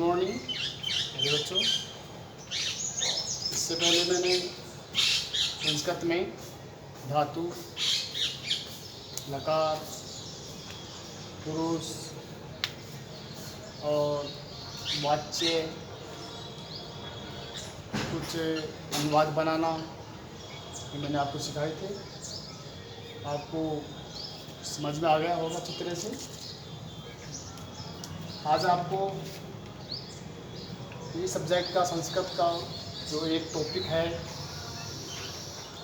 Morning मेरे बच्चों। इससे पहले मैंने संस्कृत में धातु, लकार, पुरुष और वाच्य, कुछ अनुवाद बनाना ये मैंने आपको सिखाए थे। आपको समझ में आ गया होगा अच्छी तरह से। आज आपको ये सब्जेक्ट का संस्कृत का जो एक टॉपिक है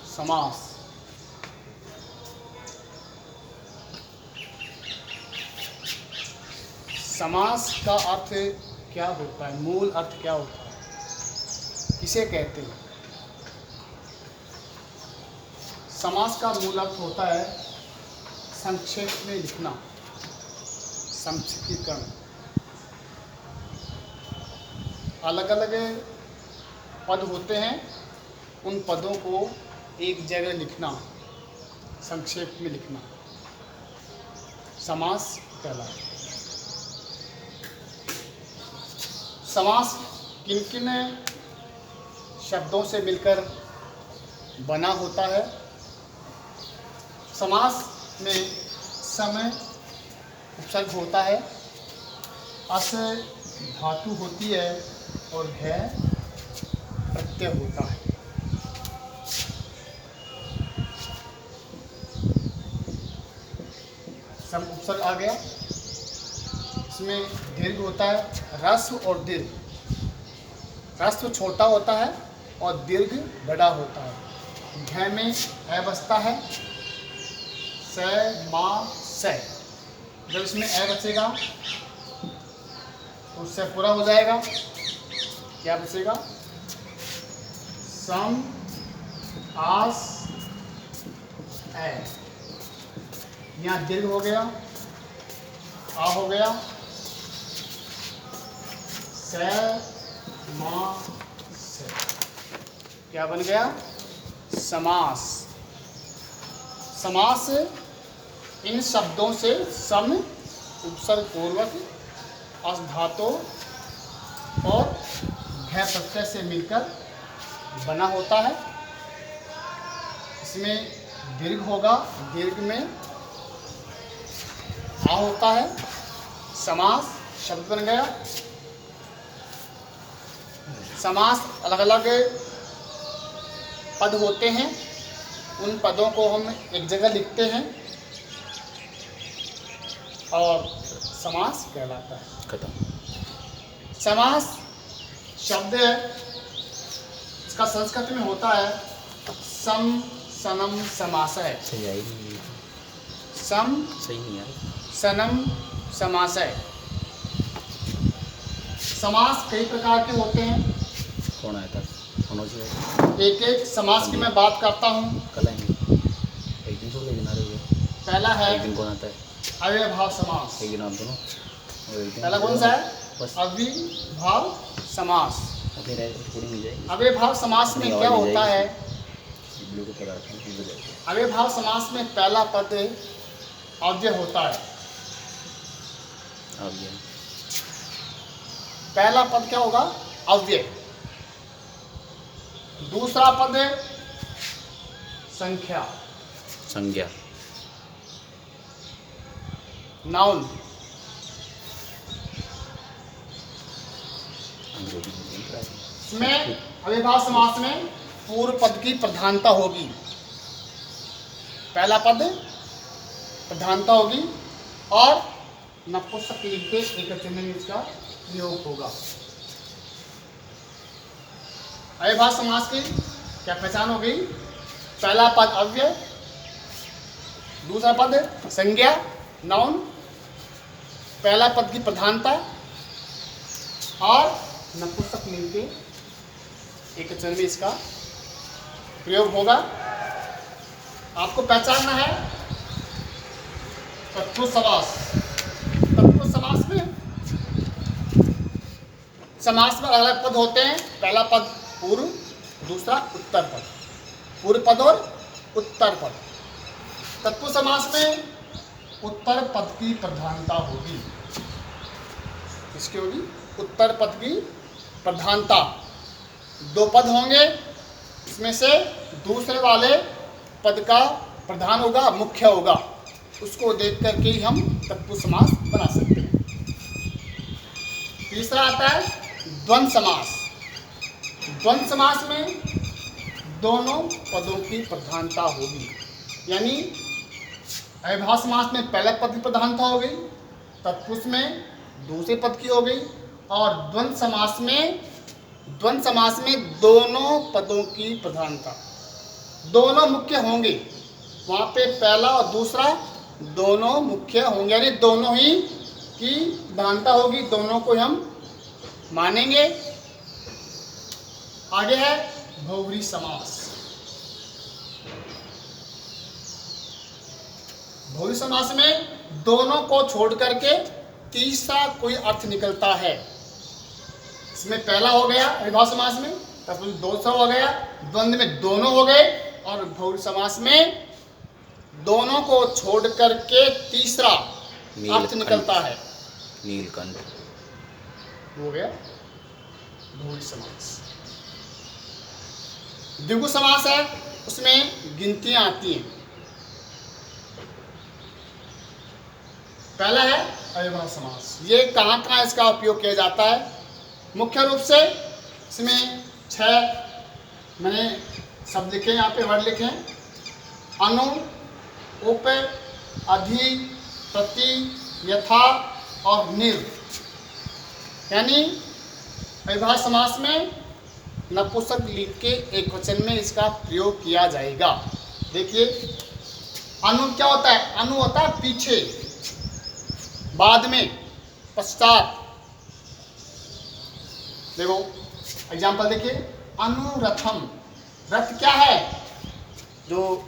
समास। समास का अर्थ क्या होता है, मूल अर्थ क्या होता है, किसे कहते हैं? समास का मूल अर्थ होता है संक्षेप में लिखना, संक्षिप्तीकरण। अलग अलग पद होते हैं, उन पदों को एक जगह लिखना, संक्षेप में लिखना समास कहलाता है। समास किन किन शब्दों से मिलकर बना होता है? समास में समय उपसर्ग होता है, अस धातु होती है और है प्रत्यय होता है। सम उपसर्ग आ गया, इसमें दीर्घ होता है, ह्रस्व और दीर्घ। ह्रस्व छोटा होता है और दीर्घ बड़ा होता है। घ में ए बचता है, स मा से। जब इसमें ए बचेगा तो उससे पूरा हो जाएगा। क्या बचेगा? सम आस ए। यहाँ दीर्घ हो गया, आ हो गया, से मा से। क्या बन गया? समास। समास इन शब्दों से सम उपसर्ग पूर्वक अस धातु और घ प्रत्यय से मिलकर बना होता है। इसमें दीर्घ होगा, दीर्घ में आ होता है, समास शब्द बन गया। समास अलग अलग पद होते हैं, उन पदों को हम एक जगह लिखते हैं और समास कहलाता है। समास शब्द इसका संस्कृत में होता है सम सनम समासय। सम सनम समासय। समास कई प्रकार के होते हैं। कौन आया था? एक एक समास की मैं बात करता हूँ। कल आएंगे, एक दिन छोड़ के आ रहे हो। पहला है एक दिन कौन आता है? अव्ययभाव समास। एक दिन आप दोनों और एक दिन पहला कौन सा है? बस अव्ययभाव समास। अपनी रिकॉर्डिंग मिल जाएगी। अव्ययभाव समास में क्या होता है? वीडियो को पढ़ा रखा है। अव्ययभाव समास में पहला पद अव्यय होता है। अव्यय। पहला पद क्या होगा? अव्यय। दूसरा पद है संख्या, संज्ञा। नाउन। इसमें अव्ययभाव समास में पूर्व पद की प्रधानता होगी। पहला पद प्रधानता होगी और नपुंसक लिंग के एकवचन में इसका प्रयोग होगा। अव्ययभाव समास की क्या पहचान हो गई? पहला पद अव्यय, दूसरा पद संज्ञा, नाउन, पहला पद की प्रधानता और नपुंसक लिंग के एकवचन में इसका प्रयोग होगा। आपको पहचानना है तत्पुरुष समास। तत्पुरुष समास में समास में अलग अलग पद होते हैं। पहला पद पूर्व, दूसरा उत्तर पद। पूर्व पद और उत्तर पद। तत्पुरुष समास में उत्तर पद की प्रधानता होगी। इसकी होगी उत्तर पद की प्रधानता। 2 पद होंगे, इसमें से दूसरे वाले पद का प्रधान होगा, मुख्य होगा, उसको देख करके ही हम तत्पुरुष समास बना सकते हैं। तीसरा आता है द्वंद्व समास। द्वंद्व समास में दोनों पदों की प्रधानता होगी, यानी अव्ययभाव समास में पहले पद की प्रधानता हो गई, तत्पुरुष में दूसरे पद की हो गई, और द्वंद्व समास में दोनों पदों की प्रधानता, दोनों मुख्य होंगे। वहाँ पे पहला और दूसरा दोनों मुख्य होंगे, यानी दोनों ही की प्रधानता होगी, दोनों को हम मानेंगे। आगे है बहुव्रीहि समास। बहुव्रीहि समास में दोनों को छोड़ करके तीसरा कोई अर्थ निकलता है। इसमें पहला हो गया अव्ययभाव समास में, तब दूसरा हो गया, द्वंद्व में दोनों हो गए, और बहुव्रीहि समास में दोनों को छोड़ करके तीसरा अर्थ निकलता है। नीलकंठ हो गया बहुव्रीहि समास। द्विगु समास है, उसमें गिनतियां आती हैं। पहला है अव्ययभाव समास। ये कहाँ कहाँ इसका उपयोग किया जाता है? मुख्य रूप से इसमें 6 मैंने शब्द लिखे, यहाँ पे वर्ड लिखे हैं। अनु, उप, अधि, प्रति, यथा और निर। यानी अव्ययभाव समास में नपुंसक लिंग के एक वचन में इसका प्रयोग किया जाएगा। देखिए अनु क्या होता है? अनु होता है पीछे, बाद में, पश्चात। देखो एग्जाम्पल देखिए, अनुरथम। रथ क्या है? जो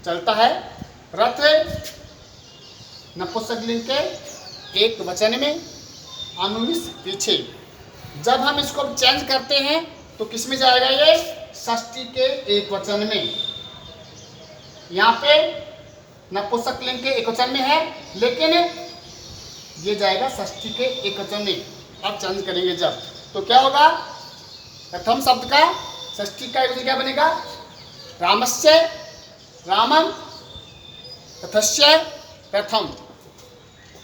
चलता है। रथ नपुंसक लिंग के एक वचन में, अनु मीन्स पीछे। जब हम इसको चेंज करते हैं तो किस में जाएगा? ये षष्ठी के एक वचन में। यहाँ पे नपुंसक लिंग के एक वचन में है, लेकिन ये जाएगा षष्ठी के एक वचन में। अब चेंज करेंगे जब, तो क्या होगा? प्रथम शब्द का षष्ठी का एक वचन क्या बनेगा? रामस्य, रामम, रथस्य, रथम,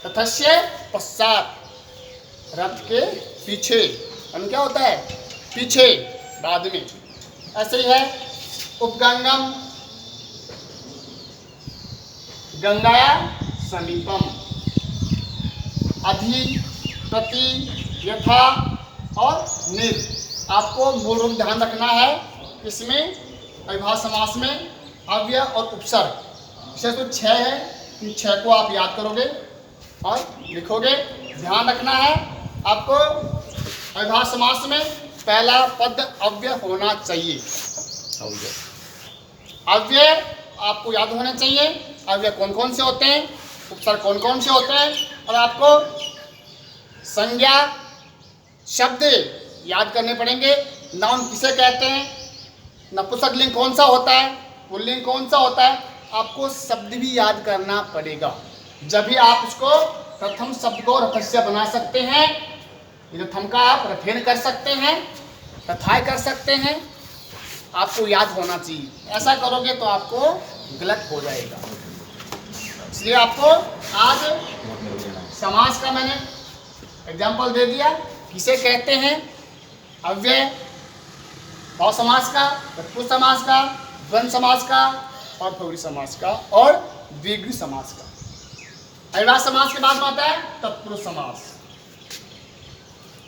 रथस्य पश्चात, रथ के पीछे। अनु क्या होता है? पीछे, बाद में। ऐसे ही है उपगंगम, गंगाया समीपम, अधि, प्रति, यथा और निर। आपको मूल रूप ध्यान रखना है। इसमें अव्ययभाव समास में अव्यय और उपसर्ग, विशेष तो 6 है, इन 6 को आप याद करोगे और लिखोगे। ध्यान रखना है आपको, अव्ययभाव समास में पहला पद अव्यय होना चाहिए। अव्यय आपको याद होने चाहिए। अव्यय कौन कौन से होते हैं, उपसर्ग कौन कौन से होते हैं, और आपको संज्ञा शब्द याद करने पड़ेंगे। नाउन किसे कहते हैं, नपुंसक लिंग कौन सा होता है, पुल्लिंग कौन सा होता है, आपको शब्द भी याद करना पड़ेगा। जब भी आप इसको प्रथम शब्द को रथस्य बना सकते हैं, रथम का आप रथेन कर सकते हैं, तथाय कर सकते हैं, आपको याद होना चाहिए। ऐसा करोगे तो आपको गलत हो जाएगा। इसलिए आपको आज समास का मैंने एग्जाम्पल दे दिया, किसे कहते हैं, अव्यय भाव समास का, तत्पुरुष समास का, द्वंद्व समास का, और बहुव्रीहि समास का, और द्विगु समास का। अव्ययभाव समास के बाद में आता है तत्पुरुष समास।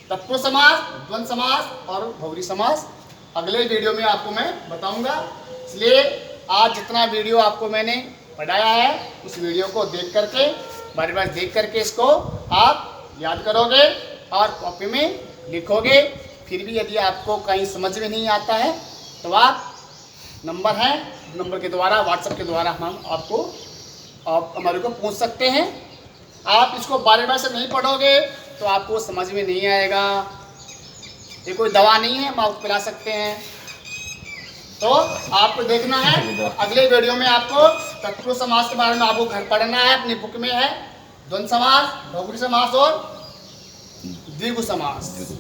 तत्पुरुष समास, द्वंद्व समास और बहुव्रीहि समास अगले वीडियो में आपको मैं बताऊंगा। इसलिए आज जितना वीडियो आपको मैंने पढ़ाया है, उस वीडियो को देख करके, बार बार देख करके इसको आप याद करोगे और कॉपी में लिखोगे। फिर भी यदि आपको कहीं समझ में नहीं आता है तो आप नंबर है, नंबर के द्वारा, व्हाट्सएप के द्वारा हम आप हमारे को पूछ सकते हैं। आप इसको बार बार से नहीं पढ़ोगे तो आपको समझ में नहीं आएगा। ये कोई दवा नहीं है, हम आपको पिला सकते हैं। तो आपको देखना है अगले वीडियो में, आपको तत्पुरुष समास के बारे में आपको घर पढ़ना है, अपनी बुक में है। द्वंद्व समास, बहुव्रीहि समास और द्विगु समास। द्विगु।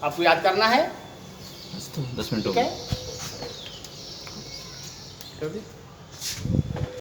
आपको याद करना है, बस तो 10 मिनट हो ठीक है? गए। कर दी?